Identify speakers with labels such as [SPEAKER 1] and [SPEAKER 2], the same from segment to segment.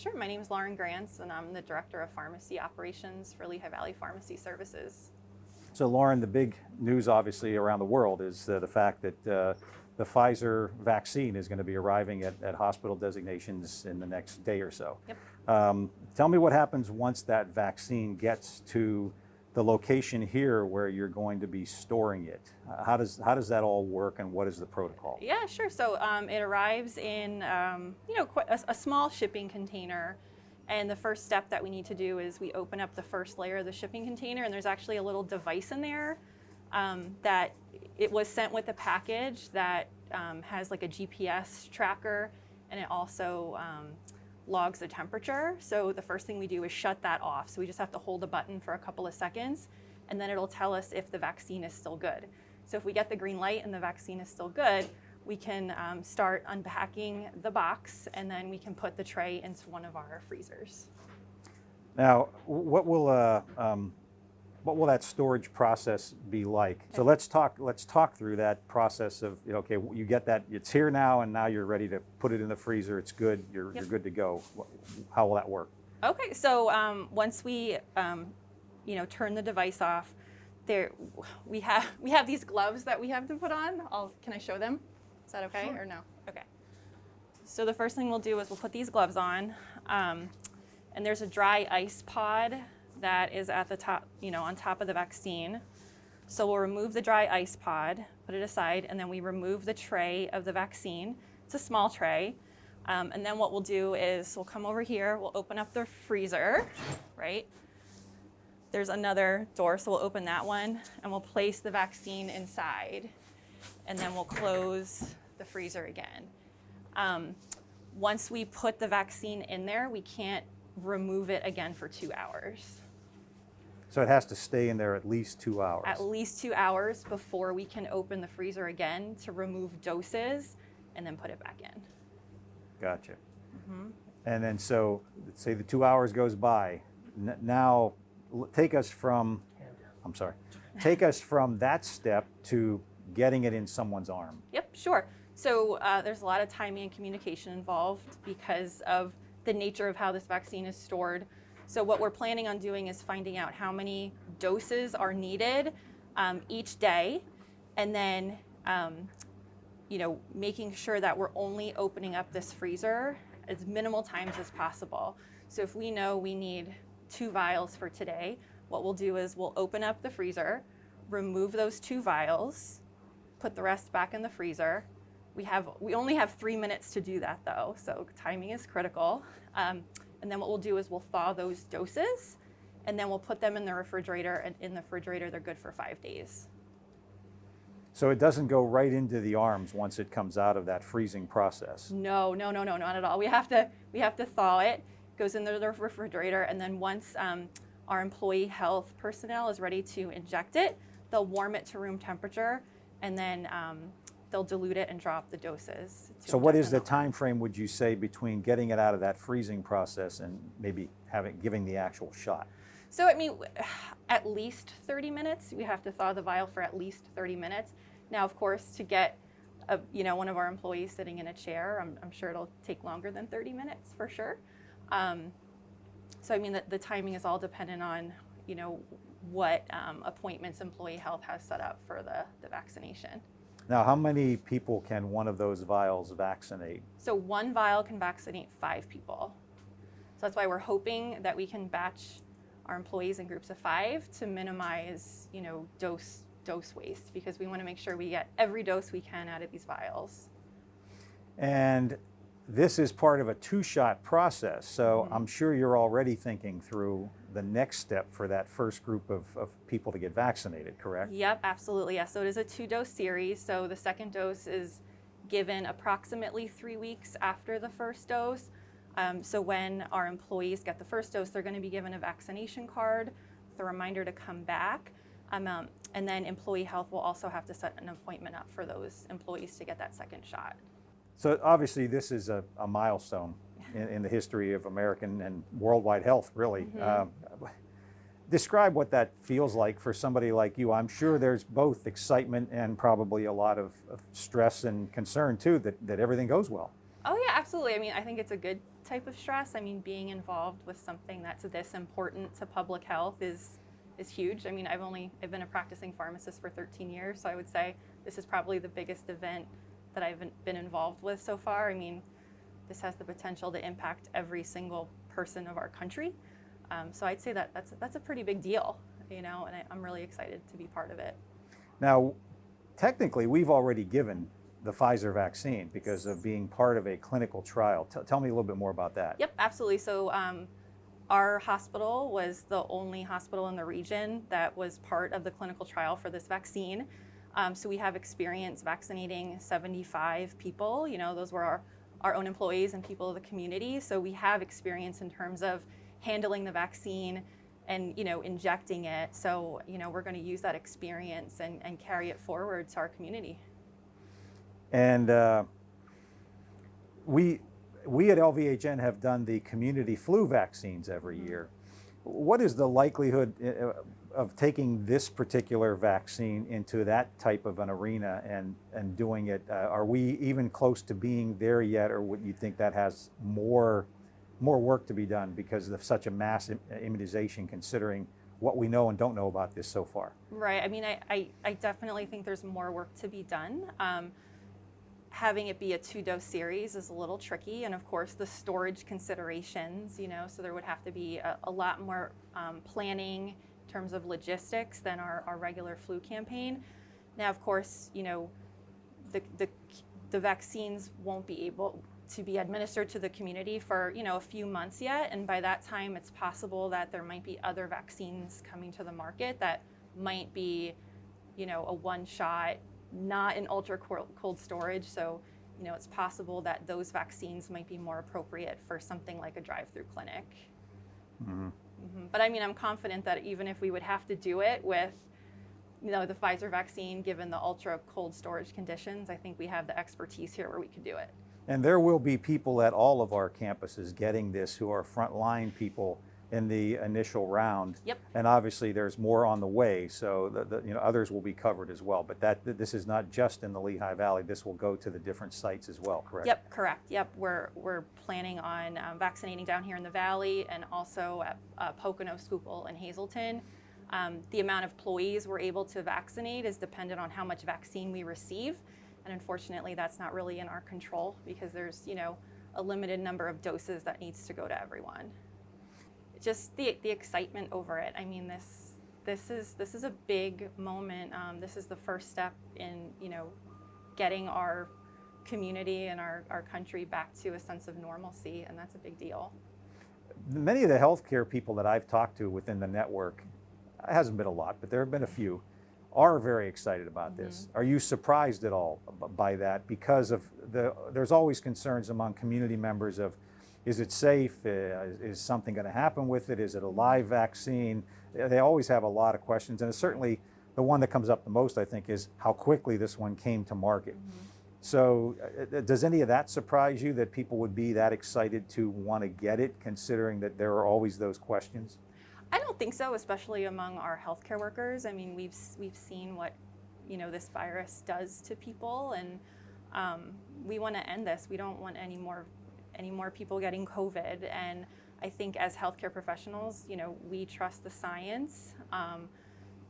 [SPEAKER 1] Sure. My name is Lauren Grants, and I'm the Director of Pharmacy Operations for Lehigh Valley Pharmacy Services.
[SPEAKER 2] So Lauren, the big news obviously around the world is the fact that the Pfizer vaccine is going to be arriving at hospital designations in the next day or so.
[SPEAKER 1] Yep.
[SPEAKER 2] Tell me what happens once that vaccine gets to the location here where you're going to be storing it. How does that all work, and what is the protocol?
[SPEAKER 1] Yeah, sure. So it arrives in quite a small shipping container, and the first step that we need to do is we open up the first layer of the shipping container, and there's actually a little device in there that it was sent with the package that has like a GPS tracker, and it also logs the temperature. So the first thing we do is shut that off. So we just have to hold a button for a couple of seconds, and then it'll tell us if the vaccine is still good. So if we get the green light and the vaccine is still good, we can start unpacking the box, and then we can put the tray into one of our freezers.
[SPEAKER 2] Now, what will that storage process be like? Okay. So let's talk through that process of, okay, you get that, it's here now, and now you're ready to put it in the freezer. It's good. You're good to go. How will that work? Okay,
[SPEAKER 1] so once we turn the device off, we have these gloves that we have to put on. Can I show them? Is that okay? Sure. Or no? Okay. So the first thing we'll do is we'll put these gloves on, and there's a dry ice pod that is at the top, on top of the vaccine. So we'll remove the dry ice pod, put it aside, and then we remove the tray of the vaccine. It's a small tray. And then what we'll do is we'll come over here, we'll open up the freezer, right? There's another door, so we'll open that one, and we'll place the vaccine inside, and then we'll close the freezer again. Once we put the vaccine in there, we can't remove it again for 2 hours.
[SPEAKER 2] So it has to stay in there at least 2 hours?
[SPEAKER 1] At least 2 hours before we can open the freezer again to remove doses and then put it back in.
[SPEAKER 2] Gotcha. Mm-hmm. And then so, say the 2 hours goes by, now take us from that step to getting it in someone's arm.
[SPEAKER 1] Yep, sure. So there's a lot of timing and communication involved because of the nature of how this vaccine is stored. So what we're planning on doing is finding out how many doses are needed each day, and then making sure that we're only opening up this freezer as minimal times as possible. So if we know we need 2 vials for today, what we'll do is we'll open up the freezer, remove those 2 vials, put the rest back in the freezer. We only have 3 minutes to do that though, so timing is critical. And then what we'll do is we'll thaw those doses, and then we'll put them in the refrigerator, and in the refrigerator they're good for 5 days.
[SPEAKER 2] So it doesn't go right into the arms once it comes out of that freezing process?
[SPEAKER 1] No, not at all. We have to thaw it, goes into the refrigerator, and then once our employee health personnel is ready to inject it, they'll warm it to room temperature, and then they'll dilute it and drop the doses.
[SPEAKER 2] So what is the time frame, would you say, between getting it out of that freezing process and maybe giving the actual shot?
[SPEAKER 1] So at least 30 minutes. We have to thaw the vial for at least 30 minutes. Now, of course, to get one of our employees sitting in a chair, I'm sure it'll take longer than 30 minutes for sure. So the timing is all dependent on what appointments employee health has set up for the vaccination.
[SPEAKER 2] Now, how many people can one of those vials vaccinate?
[SPEAKER 1] So 1 vial can vaccinate 5 people. So that's why we're hoping that we can batch our employees in groups of 5 to minimize, dose waste, because we want to make sure we get every dose we can out of these vials.
[SPEAKER 2] And this is part of a 2-shot process, so
[SPEAKER 1] Mm-hmm.
[SPEAKER 2] I'm sure you're already thinking through the next step for that first group of people to get vaccinated, correct?
[SPEAKER 1] Yep, absolutely. Yeah. So it is a 2-dose series. So the second dose is given approximately 3 weeks after the first dose. So when our employees get the first dose, they're going to be given a vaccination card with a reminder to come back. And then employee health will also have to set an appointment up for those employees to get that second shot.
[SPEAKER 2] So obviously this is a milestone in the history of American and worldwide health, really. Mm-hmm. Describe what that feels like for somebody like you. I'm sure there's both excitement and probably a lot of stress and concern too that everything goes well.
[SPEAKER 1] Oh yeah, absolutely. I mean, I think it's a good type of stress. I mean, being involved with something that's this important to public health is huge. I mean, I've been a practicing pharmacist for 13 years, so I would say this is probably the biggest event that I've been involved with so far. I mean, this has the potential to impact every single person of our country. So I'd say that that's a pretty big deal, and I'm really excited to be part of it.
[SPEAKER 2] Now, technically, we've already given the Pfizer vaccine because of being part of a clinical trial. Tell me a little bit more about that.
[SPEAKER 1] Yep, absolutely. So our hospital was the only hospital in the region that was part of the clinical trial for this vaccine. So we have experience vaccinating 75 people. Those were our own employees and people of the community. So we have experience in terms of handling the vaccine and injecting it. So we're going to use that experience and carry it forward to our community.
[SPEAKER 2] And we at LVHN have done the community flu vaccines every year. What is the likelihood of taking this particular vaccine into that type of an arena and doing it? Are we even close to being there yet, or would you think that has more work to be done because of such a mass immunization, considering what we know and don't know about this so far?
[SPEAKER 1] Right. I mean, I definitely think there's more work to be done. Having it be a 2-dose series is a little tricky, and of course the storage considerations, so there would have to be a lot more planning in terms of logistics than our regular flu campaign. Now, of course, the vaccines won't be able to be administered to the community for a few months yet, and by that time it's possible that there might be other vaccines coming to the market that might be a one-shot, not in ultra cold storage. So it's possible that those vaccines might be more appropriate for something like a drive-through clinic.
[SPEAKER 2] Mm-hmm.
[SPEAKER 1] But I mean, I'm confident that even if we would have to do it with the Pfizer vaccine, given the ultra cold storage conditions, I think we have the expertise here where we could do it.
[SPEAKER 2] And there will be people at all of our campuses getting this who are frontline people in the initial round.
[SPEAKER 1] Yep.
[SPEAKER 2] And obviously there's more on the way, so others will be covered as well. But this is not just in the Lehigh Valley. This will go to the different sites as well, correct?
[SPEAKER 1] Yep, correct. Yep, we're planning on vaccinating down here in the Valley and also at Pocono, Schuylkill, and Hazleton. The amount of employees we're able to vaccinate is dependent on how much vaccine we receive. And unfortunately, that's not really in our control because there's, a limited number of doses that needs to go to everyone. Just the excitement over it. I mean, this is a big moment. This is the first step in, getting our community and our country back to a sense of normalcy, and that's a big deal.
[SPEAKER 2] Many of the healthcare people that I've talked to within the network, it hasn't been a lot, but there have been a few, are very excited about this. Are you surprised at all by that? Because of there's always concerns among community members of, is it safe? Is something going to happen with it? Is it a live vaccine? They always have a lot of questions, and it's certainly the one that comes up the most, I think, is how quickly this one came to market. So does any of that surprise you, that people would be that excited to want to get it, considering that there are always those questions?
[SPEAKER 1] I don't think so, especially among our healthcare workers. I mean, we've seen what this virus does to people, and we want to end this. We don't want any more people getting COVID. And I think as healthcare professionals, we trust the science.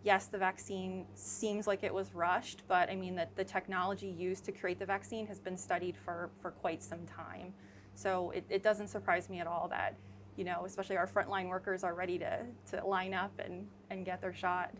[SPEAKER 1] Yes, the vaccine seems like it was rushed, but I mean that the technology used to create the vaccine has been studied for quite some time. So it doesn't surprise me at all that especially our frontline workers are ready to line up and get their shot.